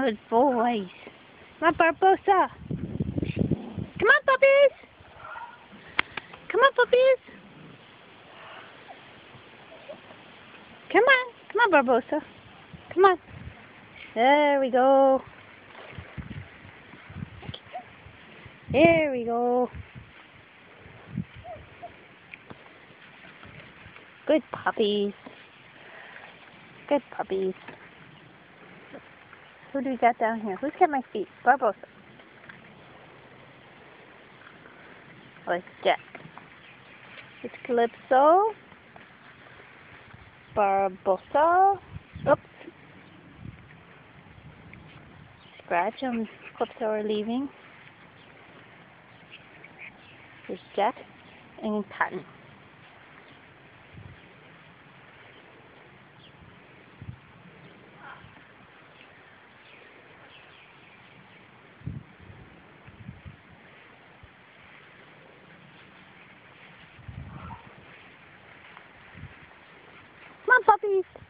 Good boys. Come on, Barbosa. Come on, puppies. Come on, puppies. Come on. Come on, Barbosa. Come on. There we go. There we go. Good puppies. Good puppies. Who do we got down here? Who's got my feet? Barbosa. Oh, it's Jack. It's Calypso. Barbosa. Oops. Scratch and Calypso are leaving. There's Jack and Cotton. Come on, puppies.